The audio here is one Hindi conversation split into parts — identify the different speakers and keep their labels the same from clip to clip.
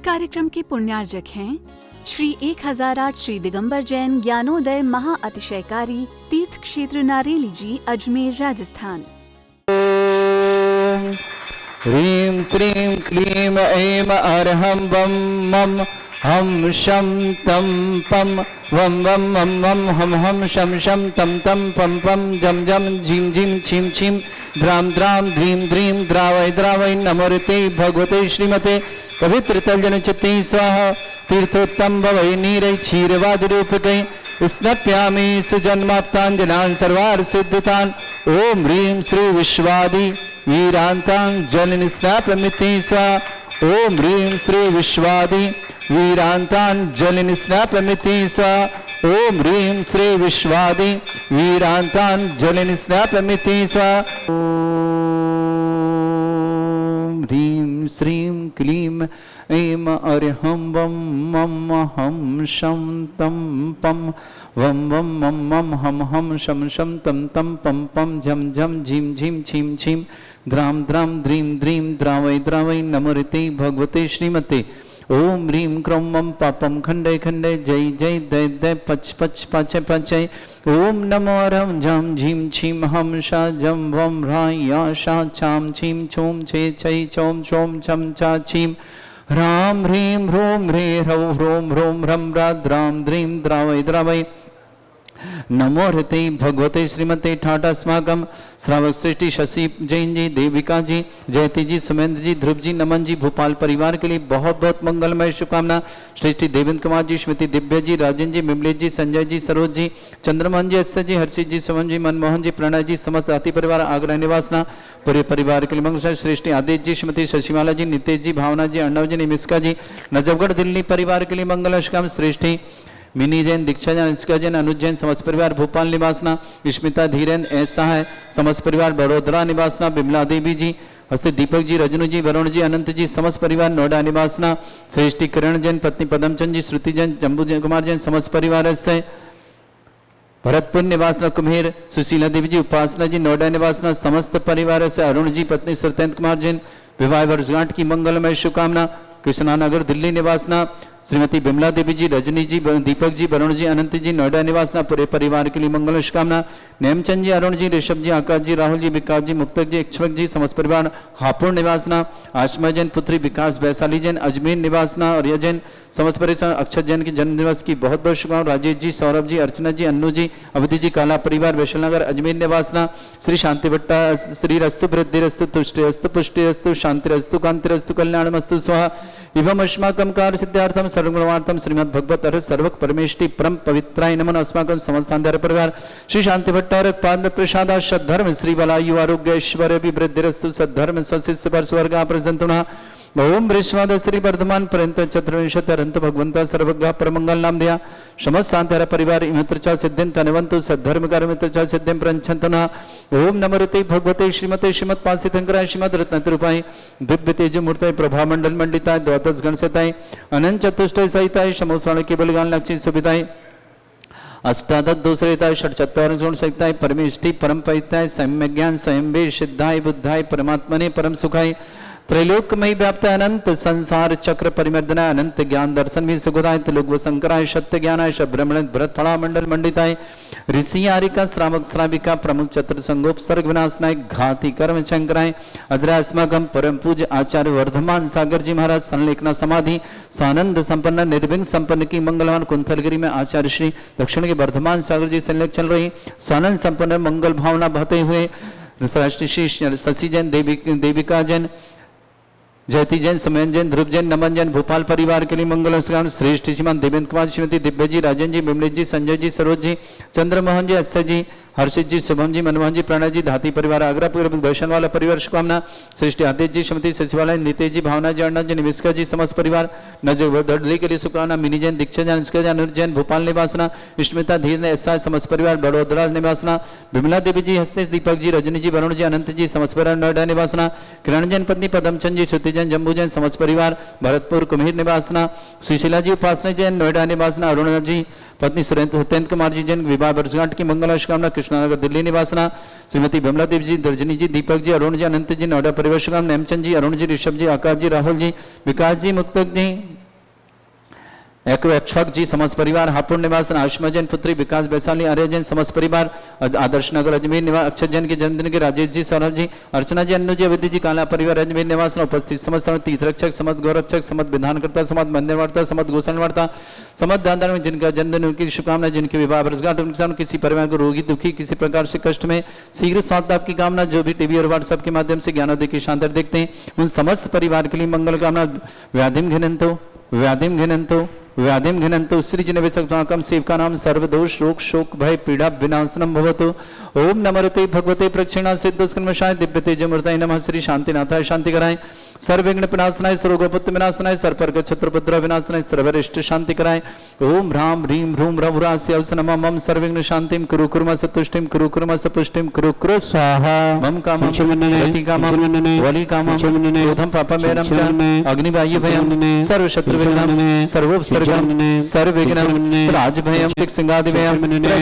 Speaker 1: कार्यक्रम के पुण्यार्जक हैं श्री 1008 श्री दिगंबर जैन ज्ञानोदय महा अतिशयकारी तीर्थ क्षेत्र नारेली जी, अजमेर, राजस्थान।
Speaker 2: ह्रीं श्रीं क्लीं ऐं अर्हं वं मं हम शं तं पं वं वं मं मं हम हम शं शं तं तं पं पं जं जं झीं झीं छीं छीं द्रां द्रां ध्रीं ध्रीं द्रावय द्रावय नमोरते भगवते श्रीमते पवित्र तलजन चित्ते स्वाहा। तीर्थोत्तम भवै नीरै क्षीरवाद रूपकै स्नप्यामि सुजन्माप्ताञ्जनान् सर्वार्थ सिद्धितान्। ओम ह्रीं श्री विश्वादि वीरान्तां जलिन स्नापमिति स्वाहा। ओम ह्रीं श्री विश्वादि वीरान्तां जलिन स्नापमिति स्वाहा। ओम ह्रीं श्री विश्वादि वीरान्तां जलिन स्नापमिति स्वाहा। ओम ह्रीं श्रीं क्लीं ऐं अर्हं वं मं हम शं तं पं वं वं मं मं हम हम शं शं तं तं पं पं झं झं झीं झीं छीं छीं द्रां द्रां ध्रीं ध्रीं द्रावय द्रावय नमोरते भगवते श्रीमते। ओम ह्रीं क्रौं मं पापं खण्डय खण्डय जय जय दय दय पच पच पचय पचय। ओम नमो रं झं झीं छीं हम शा जं वं ह्रां या शा छां छीं छूं छे छै छौं छौं छं छा छीं ह्रां ह्रीं ह्रूं ह्रे ह्रौं ह्रों ह्रों ह्रं ह्रा द्रां ध्रीं द्रावय द्रावय नमो हृते भगवते श्रीमते ठाट अस्माकम श्रावक श्रेष्ठी शशि जैन जी, देविका जी, जयती जी, सुमेंद्र जी, ध्रुव जी, नमन जी, भोपाल परिवार के लिए बहुत बहुत मंगलमय शुभकामना। श्रेष्ठी देवेंद्र कुमार जी, स्मृति दिव्या जी, राजन जी, मिमलेश जी, संजय जी, सरोज जी, चंद्रमोहन जी, एस जी, हर्षित जी, सुमन जी, मनमोहन जी, प्रणय जी, समस्त दाती परिवार आगरा निवासना पूरे परिवार के लिए मंगल। श्रेष्ठी आदित्य जी, श्रीमती शशिमाला जी, नितेश जी, भावना जी, अर्णव जी, निमिष्का जी, नजफगढ़ दिल्ली परिवार के लिए मंगल शुभकामना। श्रेष्ठी मिनी जैन, दीक्षा जैन, अंशिका जैन, अनुज जैन, समस्त परिवार भोपाल निवासना। स्मिता धीरेन्द्र ऐसा है समस्त परिवार बड़ोदरा निवासना। बिमला देवी जी, हस्ते दीपक जी, रजनू जी, वरुण जी, अनंत जी, समस्त परिवार नोएडा निवासना। श्रेष्ठी किरण जैन, पत्नी पदमचंद जी, श्रुति जैन, जम्बू कुमार जैन, समस्त परिवार से भरतपुर निवासना। कुम्हेर सुशीला देवी जी, उपासना जी, नोएडा निवासना, समस्त परिवार से। अरुण जी, पत्नी सत्येंद्र कुमार जैन, विवाह वर्षगांठ की मंगलमय शुभकामना। कृष्णानगर दिल्ली निवासना। श्रीमती बिमला देवी जी, रजनी जी, दीपक जी, वरुण जी, अनंत जी, नोएडा निवासना पूरे परिवार के लिए मंगल शुभकामना। नेमचंद जी, अरुण जी, ऋषभ जी, आकाश जी, राहुल जी, विकास जी, मुक्तक जी, इक्ष्वक जी, समस्त परिवार हापुड़ निवासना। आशमा जैन पुत्री विकास वैशाली जैन, अजमेर निवासना। और यह जैन समस्त परिवार अक्षत जैन के जन्म दिवस की बहुत बहुत शुभकामना। राजेश जी, सौरभ जी, अर्चना जी, अन्नू जी, अवधि जी, काला परिवार वैशालनगर अजमेर निवासना। श्री शांति भट्टा श्री रस्तु वृद्धि रस्तु तुष्टि रस्तु पुष्टि रस्तु शांति रस्तु कांति रस्तु कल्याणमस्तु स्वाहा। एवं अस्माकं कार्य सिद्धार्थम सर्वगुणवार्थम श्रीमद् भगवत अर्थ सर्वक परमेष्टि परम पवित्राय नमः। अस्माकं समस्त सांध्यार परिवार श्री शांति भट्टार पाद प्रसादा सद्धर्म श्री बलायु आरोग्य ऐश्वर्य वृद्धिरस्तु सद्धर्म स्वशिष्य पर स्वर्ग प्रसन्ना। ओम बृहस्पद श्री वर्धमान पर्यंत चतुर्विंशत्यरंत भगवंता सर्वज्ञ परमंगल नाम दिया समस्त सांध्यार परिवार इमित्रचा सिद्धिं तनवंतु सद्धर्म कर्मित्रचा सिद्धिं प्रंछन्तुना। ओम नमोरते भगवते श्रीमते श्रीमत् पासितंकराय श्रीमद् रत्नतरूपाय दिव्य तेज मूर्तय प्रभा मंडल मंडिताय द्वादश गणसताय अनंत चतुष्टय सहिताय समोस्राण केवल गान लक्ष्मी सुविधाय अष्टादश दूसरेताय षट्चत्वारिंश गुण सहिताय परमेष्टि परम पवित्राय सम्य ज्ञान स्वयं वे सिद्धाय बुद्धाय परमात्मने परम सुखाय त्रैलोकमयी व्याप्त अनंत संसार चक्र परिमर्दनाय अनंत ज्ञान दर्शन भी सुखदाय त्रिलोक शंकराय सत्य ज्ञानाय ब्रह्मण भरत फला मंडल मंडिताय ऋषि आरिका श्रावक श्राविका प्रमुख चतुर संगोप सर्ग विनाशनाय घाती कर्म शंकराय अद्रास्मागम परम पूज्य आचार्य वर्धमान सागर जी महाराज संलेखना समाधि सानंद संपन्न निर्विघ्न संपन्न की मंगलवान कुंथलगिरी में आचार्य श्री दक्षिण के वर्धमान सागर जी संलेख चल रही सानंद संपन्न मंगल भावना बहते हुए श्री शशि जैन, देविका जैन, जयती जैन, सुमेन जैन, ध्रुव जैन, नमन जैन भोपाल परिवार के लिए मंगल स्नान। श्रेष्ठ श्रीमान देवेंद्र कुमार, श्रीमती दिव्या जी, राजन जी, मिमलेश जी, संजय जी, सरोज जी, चंद्रमोहन जी, एस जी, हर्षित जी, शुभम जी, मनमोहन जी, प्रणय जी, धाती परिवार आगरा वैष्णव वाला परिवार शुभकामना। श्रेष्ठी आदित्य जी, श्रीमती सचिवालय, नितेश जी, भावना जी, अर्णव जी, निमिष्का जी, समस्त परिवार नजर के लिए शुभकामना। मिनी जैन, दीक्षा जैन, अंशिका जैन, अनुज जैन भोपाल निवासना। स्मिता धीर ऐसा समस्त परिवार बड़ोदरा निवासना। विमला देवी जी, हस्तेश दीपक जी, रजनी जी, वरुण जी, अनंत जी, समस्त परिवार नोएडा निवासना। किरण जैन पत्नी पदमचंद जी, श्रुति जैन, जम्बू जैन, समस्त परिवार भरतपुर कुम्हेर निवासना। सुशीला जी, उपासना जैन, नोएडा निवासना। अरुण जी, पत्नी सुरेंद्र सत्येंद्र कुमार जी जैन विवाह वर्षगांठ की मंगल शुभकामना कृष्णानगर दिल्ली निवासना श्रीमती विमला देवी जी, दर्जनी जी, दीपक जी, अरुण जी, अनंत जी, नोएडा परिवार शुभकामना नेमचंद जी, अरुण जी, ऋषभ जी, आकाश जी, राहुल जी, विकास जी, मुक्तक जी, अक्षक जी, समस्त परिवार हापुड़ निवासन आयुष्मा जैन पुत्री विकास बैसाली आर्य जैन समस्त परिवार आदर्श नगर अजमेर निवास अक्षय जैन के जन्मदिन के राजेश जी, सौरभ जी, अर्चना जी, अन्नू जी, अविधि जी, काला परिवार अजमेर निवासन उपस्थित समस्त तीर्थरक्षक समस्त गौरक्षक समस्त विधानकर्ता समस्त मंदिरवार्ता समस्त गोसालवार्ता समस्त दानदार में जिनका जन्मदिन उनकी शुभकामनाएं, जिनके विवाह वर्षगांठ उनके किसी परिवार को रोगी दुखी किसी प्रकार से कष्ट में शीघ्र स्वास्थ्य की कामना, जो भी टीवी और व्हाट्सएप के माध्यम से ज्ञानोदय की शानदार देखते हैं उन समस्त परिवार के लिए मंगल कामना। व्याधिम घिनंतो व्याधिम घिनंतो श्री जिनवेशकम सेवका नाम सर्वदोष रोग शोक भय पीड़ा विनाशनम भवतु। ओम नमरते भगवते प्रक्षिणा सिद्धस्कर्मशाय दिव्य तेजमूर्ताय नमः। श्री शांतिनाथाय शांति कराएं, सर्वविघ्न विनाशनाय सर्वगोपत्य विनाशनाय सर्पर्क छत्रपद्र विनाशनाय सर्वरिष्ट शांति कराएं। ओम ह्राम ह्रीम ह्रूम रघुरास्य नमः। मम सर्वविघ्न शांतिम कुरु कुर्म सतुष्टिम कुरु कुर्म सपुष्टिम कुरु कुरु स्वाहा। मम कामं गति कामं वली कामं क्रोधं पापमेरं च अग्निवायु भयं सर्व शत्रु विघ्नं सर्वोपसर्गं सर्वविघ्नं राजभयं सिंहादिभयं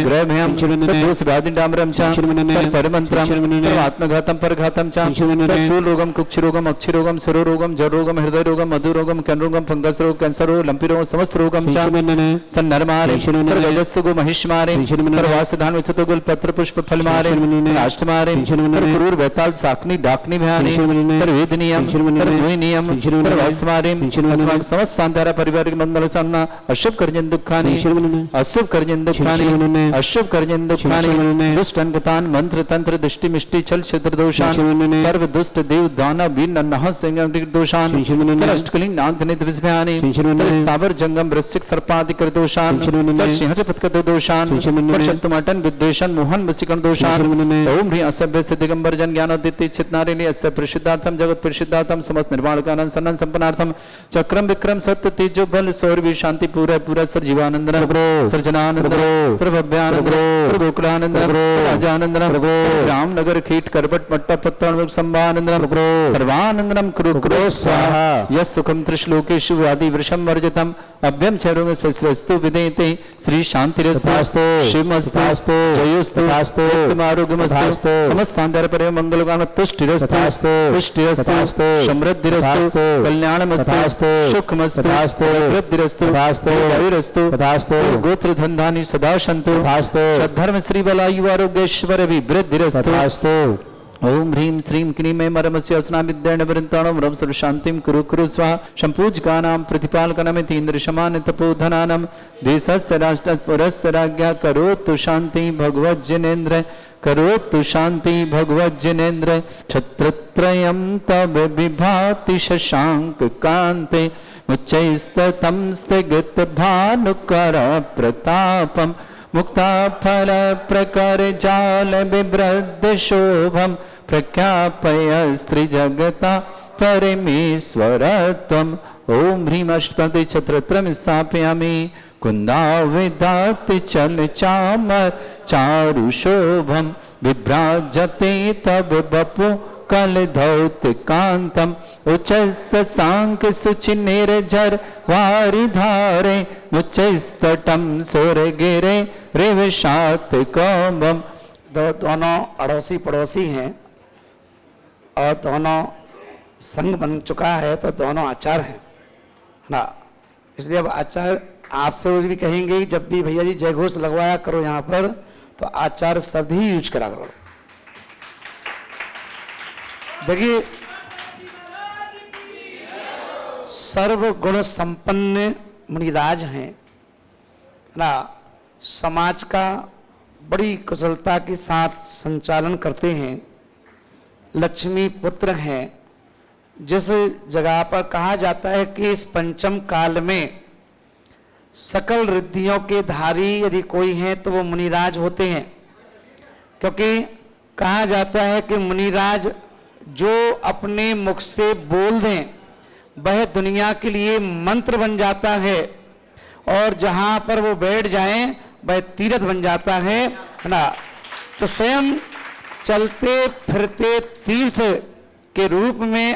Speaker 2: ग्रह भयं दोष व्याधि डामरं च सर्वपरमंत्रं सर्वात्मघातं परघातं च सर्वरोगं कुक्षरोगं अक्षरोगं सरोरोगम जरोगम हृदय रोगम मधुरोगम कनरोगम फंगस रोग कैंसर रोग लंपी रोग समस्त रोगम सन्नरमारे सर्वजस्सुगो महिष्मारे सर्वासधान विचतुगुल पत्र पुष्प फल मारे राष्ट्रमारे क्रूर वैताल साकनी डाकनी भयानी सर्वेदनियम सर्वनियम सर्वास्मारे समस्त सांतारा परिवार के मंगल सामना अशुभ कर्जन दुखानी अशुभ कर्जन दुखानी अशुभ कर्जन दुखानी दुष्ट अंगतान मंत्र तंत्र दृष्टि मिष्टि छल क्षेत्र दोषान सर्व दुष्ट देव दानव वीर नन्ह दोषान सरष्टकलिंग नागधनित विस्भयानि स्थावर जंगम वृश्चिक सर्पादि कर दोषान सिंहपत्कद दोषान परशत्तमटन विद्वेषण मोहन वसीकरण दोषान ओम ह्री असभ्य से दिगंबर जन ज्ञानोदित चित्नारिणी अस्य प्रसिद्धार्थम जगत प्रसिद्धार्थम समस्त निर्वाण कानन सन्नन संपन्नार्थम चक्रम विक्रम सत्य तेजो बल सौरवी शांति पूरा पूरा सर जीवानंद सर्जनानंद सर्वभ्यानंद सर्वगोकुलानंद राजानंद राम नगर कीट करबट मट्टा पत्तन संभानंद सर्वानंदनम कुरु कुरु स्वाहा। यस् सुखम त्रिश्लोकेषु व्याधि वृषम वर्जितम अभ्यम चरुंग सस्रस्तु विदेते श्री शांतिरस्तु शिवमस्तु जयोस्तु उत्तमारोग्यमस्तु समस्त सांदार पर मंगलकाम तुष्टिरस्तु पुष्टिरस्तु समृद्धिरस्तु कल्याणमस्तु सुखमस्तु वृद्धिरस्तु आयुरस्तु गोत्र धन्धानि सदा सन्तु सद्धर्म श्री बलायु आरोग्येश्वर विवृद्धिरस्तु। ओम ह्रीं श्रीं क्लीं ऐं मरमस्य अस्ना विद्याणवृन्ताणं रं सर्वशान्तिं कुरु कुरु स्वाहा। शम्पूजकानां प्रतिपालकनमिति इन्द्रशमान तपोधनानां देशस्य राष्ट्रपुरस्य राज्ञा करोतु शान्ति भगवज्जनेन्द्र करोतु शान्ति भगवज्जनेन्द्र। छत्रत्रयं तव विभाति शशांक कान्ते उच्चैस्ततं स्थिगत भानुकर प्रतापम् मुक्ता फल प्रकर जाल विवृद्ध शोभम प्रख्यापय स्त्री जगता परमेश्वरत्वम्। ओम ह्रीं अष्टपदे छत्रत्रम स्थापयामि कुन्दाविदाति चल चामर चारु शोभम विभ्राजते तब बपु कल धौत कांतम उच्चस्य सांक सुचि निर्झर वारि धारे मुच्चस्तटम सुर गिरे रिवशात कौमम।
Speaker 3: दोनों अड़ोसी पड़ोसी हैं और दोनों संग बन चुका है तो दोनों आचार हैं ना, इसलिए अब आचार आपसे भी कहेंगे जब भी भैया जी जय घोष लगवाया करो यहाँ पर तो आचार शब्द ही यूज करा करो। देखिए सर्वगुण संपन्न मुनिराज हैं ना, समाज का बड़ी कुशलता के साथ संचालन करते हैं, लक्ष्मी पुत्र हैं। जिस जगह पर कहा जाता है कि इस पंचम काल में सकल रिद्धियों के धारी यदि कोई हैं तो वो मुनिराज होते हैं, क्योंकि कहा जाता है कि मुनिराज जो अपने मुख से बोल दें वह दुनिया के लिए मंत्र बन जाता है और जहां पर वो बैठ जाएं वह तीर्थ बन जाता है ना। तो स्वयं चलते फिरते तीर्थ के रूप में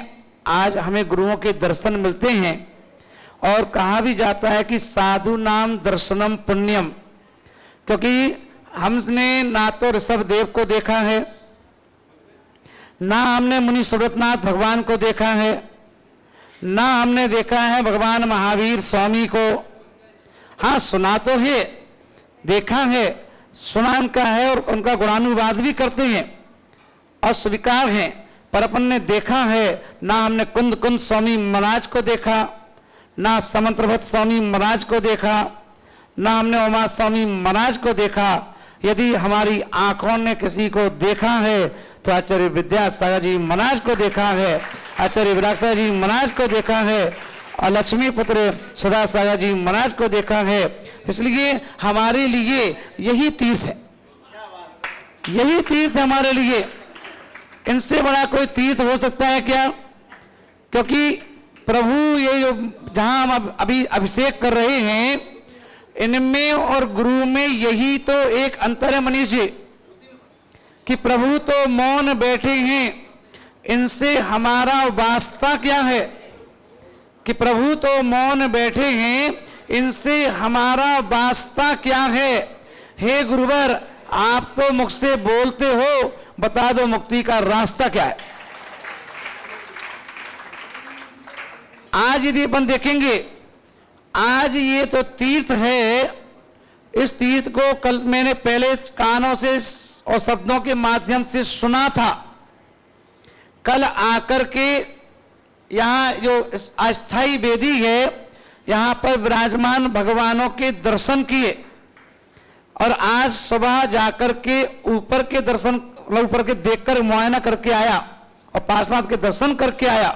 Speaker 3: आज हमें गुरुओं के दर्शन मिलते हैं। और कहा भी जाता है कि साधु नाम दर्शनम पुण्यम, क्योंकि हमने ना तो ऋषभ देव को देखा है, ना हमने मुनि सुब्रतनाथ भगवान को देखा है, ना हमने देखा है भगवान महावीर स्वामी को। हाँ, सुना तो है, देखा है, सुना उनका है और उनका गुणानुवाद भी करते हैं और स्वीकार है, पर अपन ने देखा है ना हमने कुंद कुंद स्वामी महाराज को देखा, ना समंत्रभट्ट स्वामी महाराज को देखा, ना हमने उमा स्वामी महाराज को देखा। यदि हमारी आंखों ने किसी को देखा है तो आचार्य विद्यासागर जी महाराज को देखा है, आचार्य विरागसागर जी महाराज को देखा है और लक्ष्मी पुत्र सदासागर जी महाराज को देखा है। इसलिए हमारे लिए यही तीर्थ है, यही तीर्थ है हमारे लिए। इनसे बड़ा कोई तीर्थ हो सकता है क्या? क्योंकि प्रभु ये जो जहां हम अभी अभिषेक कर रहे हैं, इनमें और गुरु में यही तो एक अंतर है मनीष जी, कि प्रभु तो मौन बैठे हैं, इनसे हमारा वास्ता क्या है? कि प्रभु तो मौन बैठे हैं, इनसे हमारा वास्ता क्या है? हे गुरुवर, आप तो मुख से बोलते हो, बता दो मुक्ति का रास्ता क्या है? आज यदि अपन देखेंगे, आज ये तो तीर्थ है, इस तीर्थ को कल मैंने पहले कानों से और शब्दों के माध्यम से सुना था। कल आकर के यहाँ जो अस्थाई वेदी है, यहाँ पर विराजमान भगवानों के दर्शन किए और आज सुबह जाकर के ऊपर के दर्शन, ऊपर के देखकर मुआयना करके आया और पार्श्वनाथ के दर्शन करके आया।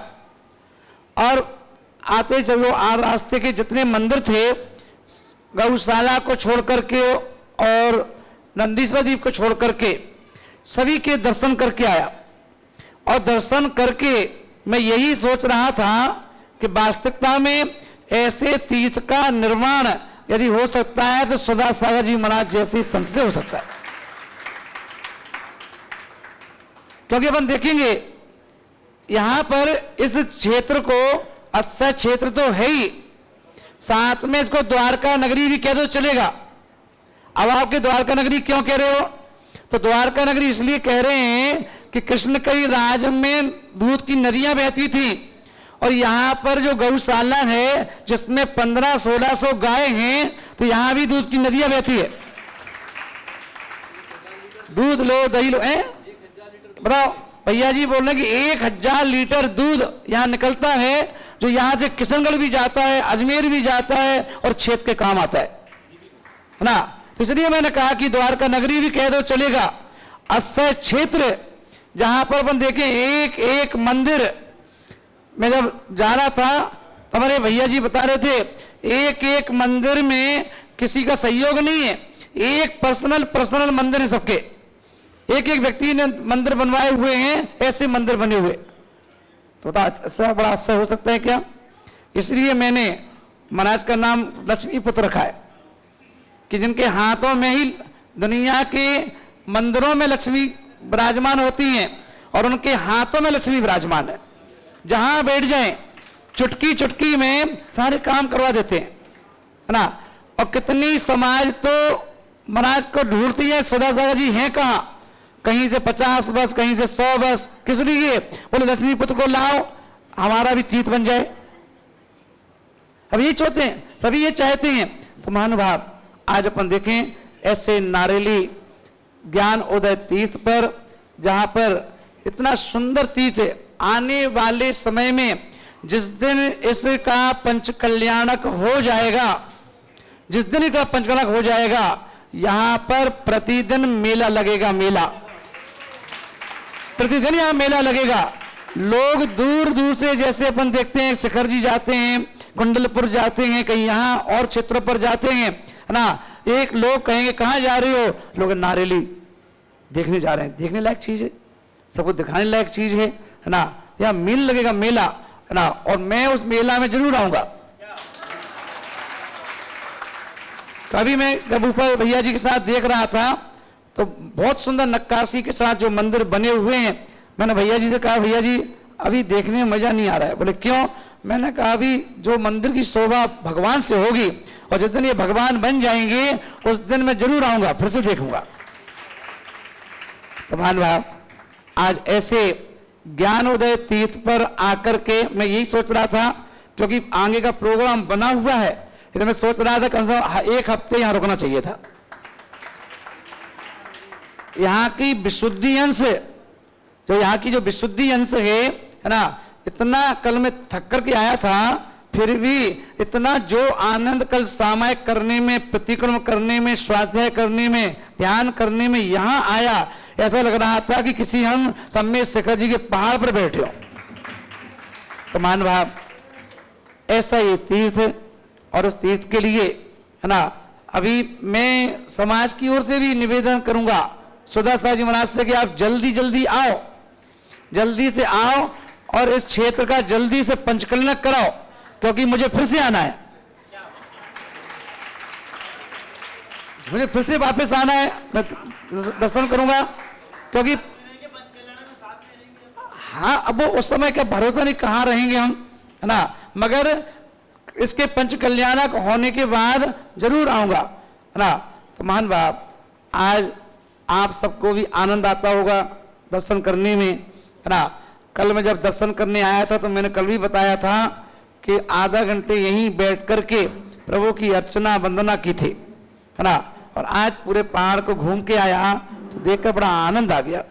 Speaker 3: और आते जब वो रास्ते के जितने मंदिर थे, गौशाला को छोड़ करके और नंदीश्वर द्वीप को छोड़ करके सभी के दर्शन करके आया। और दर्शन करके मैं यही सोच रहा था कि वास्तविकता में ऐसे तीर्थ का निर्माण यदि हो सकता है तो सदासागर जी महाराज जैसे संत से हो सकता है। क्योंकि अपन देखेंगे यहां पर इस क्षेत्र को, अच्छा क्षेत्र तो है ही, साथ में इसको द्वारका नगरी भी कह दो चलेगा। अब आपके द्वारका नगरी क्यों कह रहे हो? तो द्वारका नगरी इसलिए कह रहे हैं कि कृष्ण के राज में दूध की नदियां बहती थी और यहां पर जो गौशाला है जिसमें 1500-1600 गाय हैं, तो यहां भी दूध की नदियां बहती है। दूध लो, दही लो, बताओ भैया जी बोल रहे हैं कि 1000 लीटर दूध यहां निकलता है, जो यहां से किशनगढ़ भी जाता है, अजमेर भी जाता है और क्षेत्र के काम आता है ना। तो इसलिए मैंने कहा कि द्वारका नगरी भी कह दो चलेगा। अक्षय क्षेत्र जहां पर अपन देखें एक एक मंदिर, मैं जब जा रहा था तो हमारे भैया जी बता रहे थे, एक एक मंदिर में किसी का सहयोग नहीं है, एक पर्सनल मंदिर है सबके, एक एक व्यक्ति ने मंदिर बनवाए हुए हैं, ऐसे मंदिर बने हुए। तो ऐसा बड़ा अच्छा हो सकता है क्या? इसलिए मैंने महाराज का नाम लक्ष्मी पुत्र रखा है कि जिनके हाथों में ही दुनिया के मंदिरों में लक्ष्मी विराजमान होती हैं और उनके हाथों में लक्ष्मी विराजमान है। जहां बैठ जाएं चुटकी चुटकी में सारे काम करवा देते हैं, है ना। और कितनी समाज तो महाराज को ढूंढती है, सदासागर जी हैं कहाँ, कहीं से 50 बस, कहीं से 100 बस, किस लिए? बोले लक्ष्मी पुत्र को लाओ, हमारा भी तीर्थ बन जाए। अब ये चाहते हैं, सभी ये चाहते हैं। तो महानुभाव, आज अपन देखें ऐसे नारेली ज्ञान उदय तीर्थ पर, जहां पर इतना सुंदर तीर्थ है, आने वाले समय में जिस दिन इसका पंचकल्याणक हो जाएगा, जिस दिन इसका पंचकल्याणक हो जाएगा, यहां पर प्रतिदिन मेला लगेगा, मेला प्रतिदिन यहां मेला लगेगा। लोग दूर दूर से, जैसे अपन देखते हैं शिखर जी जाते हैं, कुंडलपुर जाते हैं, कहीं यहां और क्षेत्रों पर जाते हैं, है ना। एक लोग कहेंगे कहां जा रहे हो, लोग नारेली देखने जा रहे हैं। देखने लायक चीज है, सबको दिखाने लायक चीज है ना। यहाँ मेला लगेगा, मेला, है ना। और मैं उस मेला में जरूर आऊंगा। कभी मैं जब ऊपर भैया जी के साथ देख रहा था तो बहुत सुंदर नक्काशी के साथ जो मंदिर बने हुए हैं, मैंने भैया जी से कहा, भैया जी अभी देखने में मजा नहीं आ रहा है। बोले क्यों? मैंने कहा अभी जो मंदिर की शोभा भगवान से होगी और जिस दिन ये भगवान बन जाएंगे उस दिन मैं जरूर आऊंगा, फिर से देखूंगा। तो महानुभाव, आज ऐसे ज्ञानोदय तीर्थ पर आकर के मैं यही सोच रहा था, क्योंकि आगे का प्रोग्राम बना हुआ है, तो मैं सोच रहा था कम से कम 1 हफ्ते यहाँ रुकना चाहिए था। यहाँ की विशुद्धि अंश, जो यहाँ की जो विशुद्धि अंश है ना, इतना कल में थक कर के आया था, फिर भी इतना जो आनंद कल सामायिक करने में, प्रतिक्रमण करने में, स्वाध्याय करने में, ध्यान करने में यहाँ आया, ऐसा लग रहा था कि किसी हम सम्मेद शिखर जी के पहाड़ पर बैठे हो। तो महानुभाव, ऐसा ये तीर्थ, और उस तीर्थ के लिए है ना, अभी मैं समाज की ओर से भी निवेदन करूंगा सुधासागर जी महाराज से कि आप जल्दी जल्दी आओ, जल्दी से आओ और इस क्षेत्र का जल्दी से पंचकल्याण कराओ, क्योंकि मुझे फिर से आना है, मुझे फिर से वापस आना है, मैं दर्शन करूंगा। क्योंकि हाँ, अब वो उस समय का भरोसा नहीं कहाँ रहेंगे हम, है ना, मगर इसके पंचकल्याणक होने के बाद जरूर आऊंगा, है ना। तो महान बाप, आज आप सबको भी आनंद आता होगा दर्शन करने में, है ना। कल मैं जब दर्शन करने आया था तो मैंने कल भी बताया था कि आधा घंटे यहीं बैठ करके प्रभु की अर्चना वंदना की थी, है ना। और आज पूरे पहाड़ को घूम के आया तो देखकर बड़ा आनंद आ गया।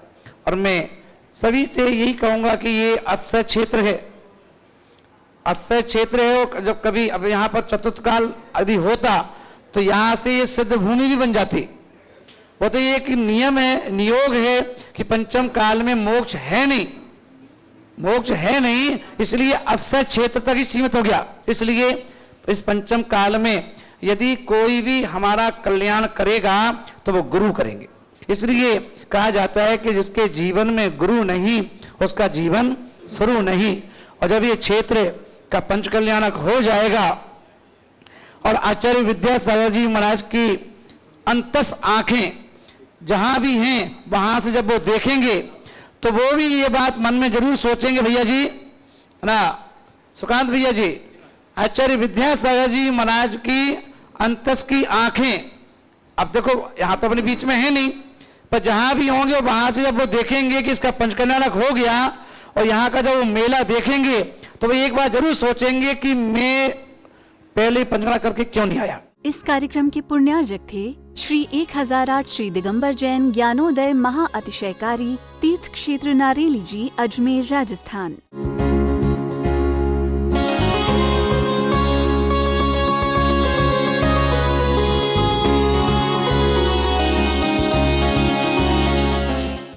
Speaker 3: और मैं सभी से यही कहूंगा कि ये अक्षय क्षेत्र है, अक्षय क्षेत्र है। जब कभी अब यहाँ पर चतुर्थकाल यदि होता तो यहाँ से ये सिद्ध भूमि भी बन जाती। वो तो ये एक नियम है, नियोग है कि पंचम काल में मोक्ष है नहीं, मोक्ष है नहीं, इसलिए अक्षय क्षेत्र तक ही सीमित हो गया। इसलिए इस पंचम काल में यदि कोई भी हमारा कल्याण करेगा तो वो गुरु करेंगे। इसलिए कहा जाता है कि जिसके जीवन में गुरु नहीं उसका जीवन शुरू नहीं। और जब ये क्षेत्र का पंचकल्याणक हो जाएगा और आचार्य विद्यासागर जी महाराज की अंतस आंखें जहां भी हैं वहां से जब वो देखेंगे तो वो भी ये बात मन में जरूर सोचेंगे, भैया जी, है ना, सुकांत भैया जी, आचार्य विद्यासागर जी महाराज की अंतस की आंखें, अब देखो यहां तो अपने बीच में है नहीं, पर जहां भी होंगे वहां से जब वो देखेंगे कि इसका पंचकल्याणक हो गया और यहाँ का जब वो मेला देखेंगे तो वो एक बार जरूर सोचेंगे कि मैं पहले पंचकल्याण करके क्यों नहीं आया।
Speaker 1: इस कार्यक्रम के पुण्यार्जक थे श्री 1008 श्री दिगंबर जैन ज्ञानोदय महाअतिशयकारी तीर्थ क्षेत्र नारेली जी, अजमेर, राजस्थान।